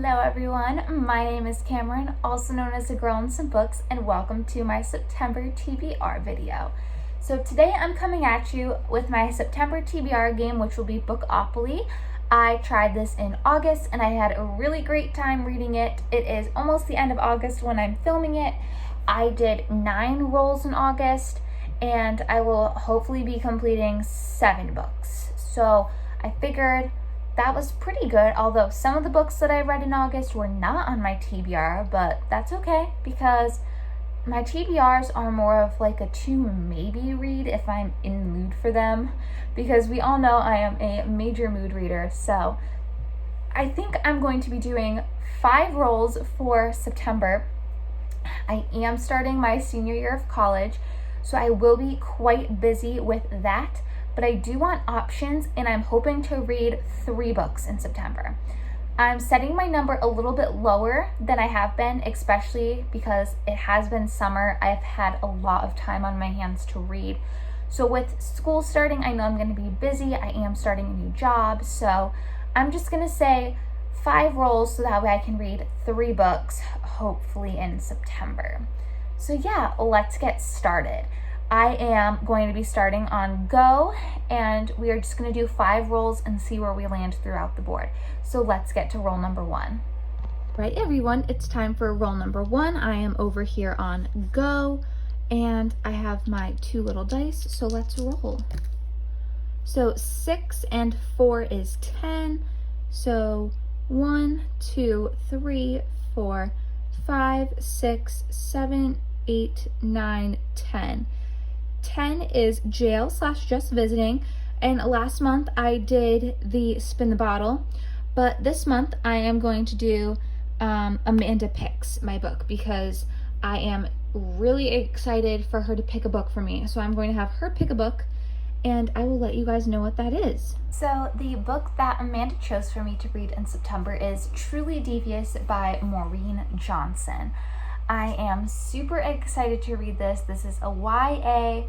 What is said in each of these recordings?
Hello everyone, my name is Cameron, also known as the Girl in Some Books, and welcome to my September TBR video. So today I'm coming at you with my September TBR game, which will be Bookopoly. I tried this in August and I had a really great time reading it. It is almost the end of August when I'm filming it. I did 9 rolls in August and I will hopefully be completing 7 books. So I figured that was pretty good, although some of the books that I read in August were not on my TBR, but that's okay because my TBRs are more of like a to maybe read if I'm in the mood for them, because we all know I am a major mood reader. So I think I'm going to be doing 5 rolls for September. I am starting my senior year of college, so I will be quite busy with that. But I do want options, and I'm hoping to read 3 books in September. I'm setting my number a little bit lower than I have been, especially because it has been summer. I've had a lot of time on my hands to read. So with school starting, I know I'm going to be busy. I am starting a new job, so I'm just going to say 5 rolls so that way I can read 3 books, hopefully in September. So yeah, let's get started. I am going to be starting on Go, and we are just going to do 5 rolls and see where we land throughout the board. So let's get to roll number 1. Right, everyone, it's time for roll number 1. I am over here on Go, and I have my 2 little dice, so let's roll. So 6 and 4 is 10, so 1, 2, 3, 4, 5, 6, 7, 8, 9, 10. 10 is jail/just visiting, and last month I did the spin the bottle, but this month I am going to do Amanda Picks my book because I am really excited for her to pick a book for me. So I'm going to have her pick a book and I will let you guys know what that is. So the book that Amanda chose for me to read in September is Truly Devious by Maureen Johnson. I am super excited to read this. This is a YA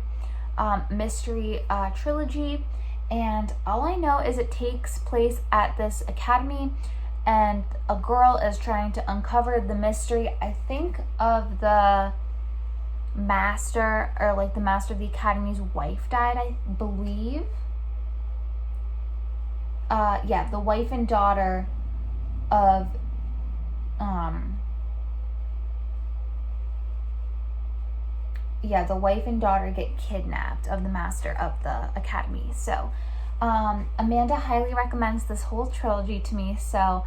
mystery trilogy, and all I know is it takes place at this academy and a girl is trying to uncover the mystery, I think, of the master, or like the master of the academy's wife died, I believe. Yeah, the wife and daughter of the wife and daughter get kidnapped of the master of the academy. So Amanda highly recommends this whole trilogy to me, so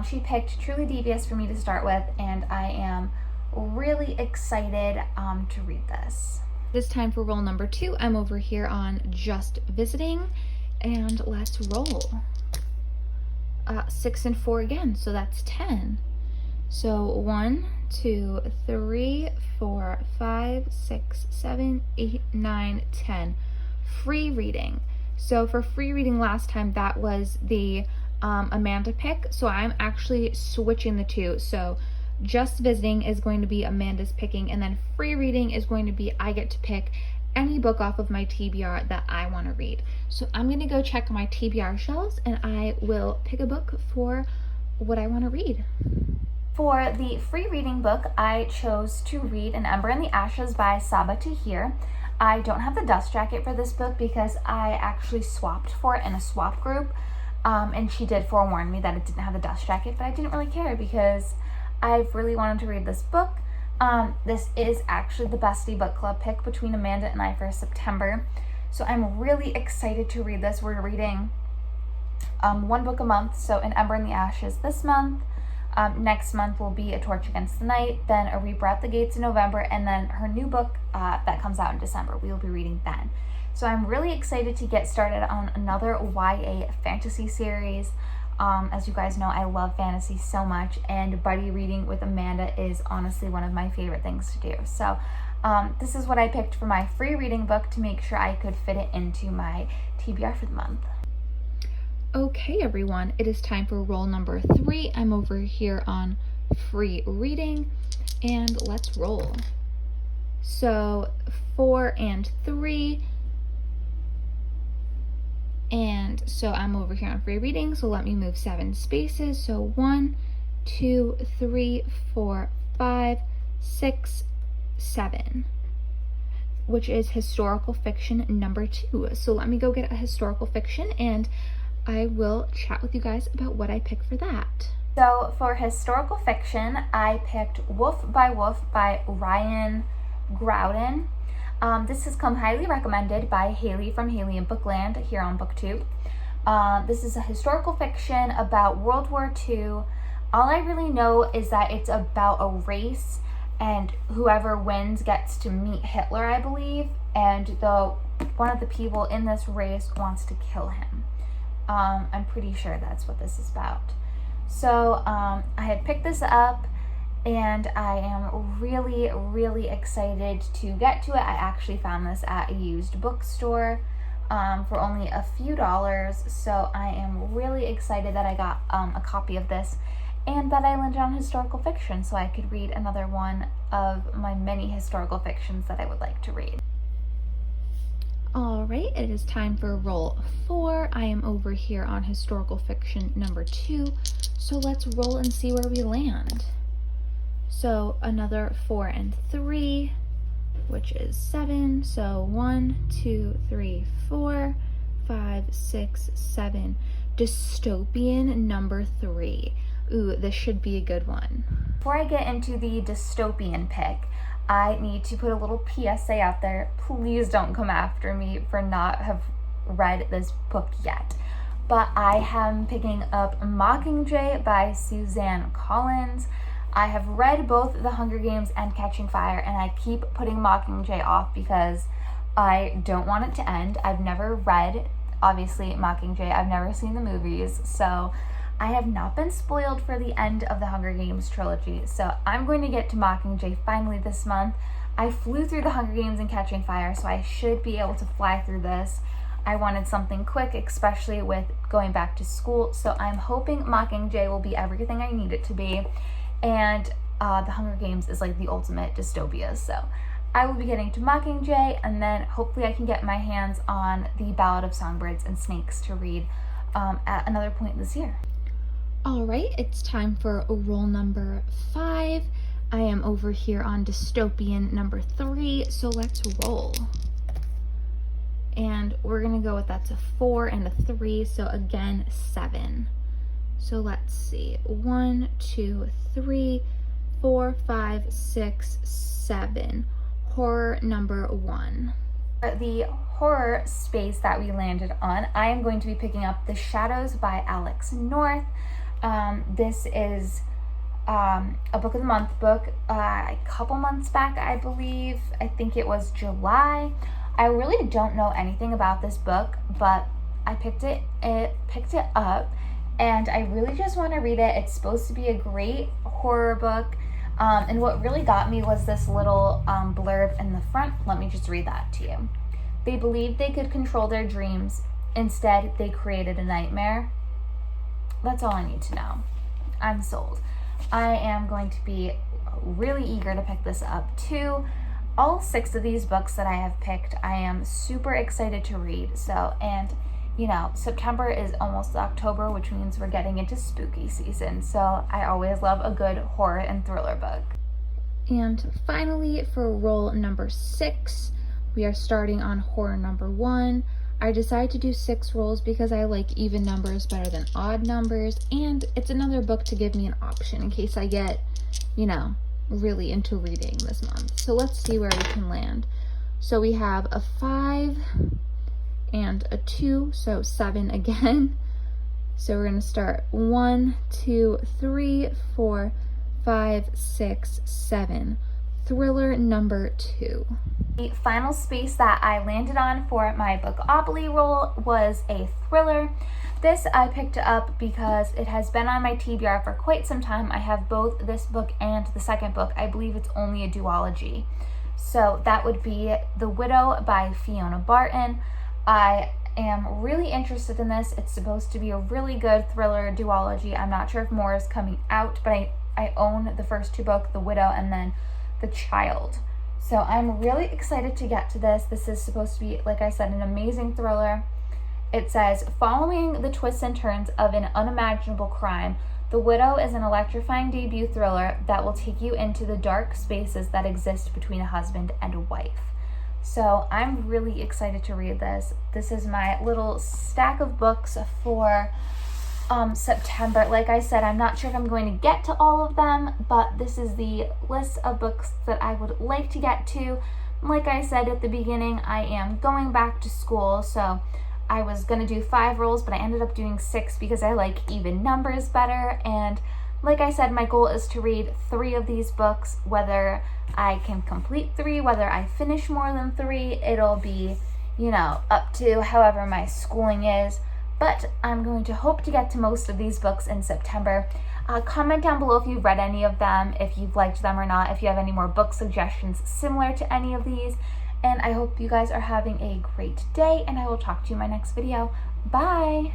she picked Truly Devious for me to start with, and I am really excited to read this. It's time for roll number 2. I'm over here on Just Visiting, and let's roll. 6 and 4 again, so that's 10. So 1, 2, 3, 4, 5, 6, 7, 8, 9, 10. Free reading. So for free reading last time, that was the Amanda pick. So I'm actually switching the 2. So Just Visiting is going to be Amanda's picking, and then free reading is going to be I get to pick any book off of my TBR that I want to read. So I'm going to go check my TBR shelves and I will pick a book for what I want to read. For the free reading book, I chose to read An Ember in the Ashes by Sabaa Tahir. I don't have the dust jacket for this book because I actually swapped for it in a swap group, and she did forewarn me that it didn't have the dust jacket, but I didn't really care because I've really wanted to read this book. This is actually the Bestie Book Club pick between Amanda and I for September, so I'm really excited to read this. We're reading 1 book a month, so An Ember in the Ashes this month. Next month will be A Torch Against the Night, then A Reaper at the Gates in November, and then her new book that comes out in December. We will be reading then. So I'm really excited to get started on another YA fantasy series. As you guys know, I love fantasy so much, and buddy reading with Amanda is honestly one of my favorite things to do. So this is what I picked for my free reading book to make sure I could fit it into my TBR for the month. Okay, everyone, it is time for roll number 3. I'm over here on free reading, and let's roll. So 4 and 3, And so I'm over here on free reading, so let me move 7 spaces. So 1, 2, 3, 4, 5, 6, 7, which is historical fiction number 2. So let me go get a historical fiction and I will chat with you guys about what I picked for that. So for historical fiction, I picked Wolf by Ryan Groudon. This has come highly recommended by Haley from Haley and Bookland here on BookTube. This is a historical fiction about World War II. All I really know is that it's about a race and whoever wins gets to meet Hitler, I believe, and one of the people in this race wants to kill him. I'm pretty sure that's what this is about. So I had picked this up and I am really, really excited to get to it. I actually found this at a used bookstore for only a few dollars. So I am really excited that I got a copy of this and that I landed on historical fiction so I could read another one of my many historical fictions that I would like to read. All right, it is time for roll 4. I am over here on historical fiction number 2. So let's roll and see where we land. So another 4 and 3, which is 7. So 1, 2, 3, 4, 5, 6, 7. Dystopian number 3. Ooh, this should be a good one. Before I get into the dystopian pick, I need to put a little PSA out there. Please don't come after me for not have read this book yet. But I am picking up Mockingjay by Suzanne Collins. I have read both The Hunger Games and Catching Fire, and I keep putting Mockingjay off because I don't want it to end. I've never read, obviously, Mockingjay. I've never seen the movies, so I have not been spoiled for the end of the Hunger Games trilogy, so I'm going to get to Mockingjay finally this month. I flew through the Hunger Games and Catching Fire, so I should be able to fly through this. I wanted something quick, especially with going back to school, so I'm hoping Mockingjay will be everything I need it to be, and the Hunger Games is like the ultimate dystopia, so I will be getting to Mockingjay, and then hopefully I can get my hands on the Ballad of Songbirds and Snakes to read at another point this year. All right, it's time for roll number 5. I am over here on dystopian number 3, so let's roll. And we're gonna go with that's a 4 and a 3, so again, 7. So let's see, 1, 2, 3, 4, 5, 6, 7. Horror number 1. For the horror space that we landed on, I am going to be picking up The Shadows by Alex North. This is a book of the month book a couple months back, I believe. I think it was July. I really don't know anything about this book, but I picked it up, and I really just want to read it. It's supposed to be a great horror book, and what really got me was this little blurb in the front. Let me just read that to you. They believed they could control their dreams. Instead, they created a nightmare. That's all I need to know. I'm sold. I am going to be really eager to pick this up too. All 6 of these books that I have picked, I am super excited to read. So, and you know, September is almost October, which means we're getting into spooky season. So I always love a good horror and thriller book. And finally, for roll number 6, we are starting on horror number 1. I decided to do 6 rolls because I like even numbers better than odd numbers, and it's another book to give me an option in case I get, you know, really into reading this month. So let's see where we can land. So we have a 5 and a 2, so 7 again. So we're going to start 1, 2, 3, 4, 5, 6, 7. Thriller number 2. The final space that I landed on for my Bookopoly roll was a thriller. This I picked up because it has been on my TBR for quite some time. I have both this book and the second book. I believe it's only a duology. So that would be The Widow by Fiona Barton. I am really interested in this. It's supposed to be a really good thriller duology. I'm not sure if more is coming out, but I own the first 2 books, The Widow and then The Child. So I'm really excited to get to this. This is supposed to be, like I said, an amazing thriller. It says, following the twists and turns of an unimaginable crime, The Widow is an electrifying debut thriller that will take you into the dark spaces that exist between a husband and a wife. So I'm really excited to read this. This is my little stack of books for September. Like I said, I'm not sure if I'm going to get to all of them, but this is the list of books that I would like to get to. Like I said at the beginning, I am going back to school, so I was going to do 5 rolls, but I ended up doing 6 because I like even numbers better. And like I said, my goal is to read 3 of these books. Whether I can complete 3, whether I finish more than 3, it'll be, up to however my schooling is. But I'm going to hope to get to most of these books in September. Comment down below if you've read any of them, if you've liked them or not, if you have any more book suggestions similar to any of these. And I hope you guys are having a great day, and I will talk to you in my next video. Bye!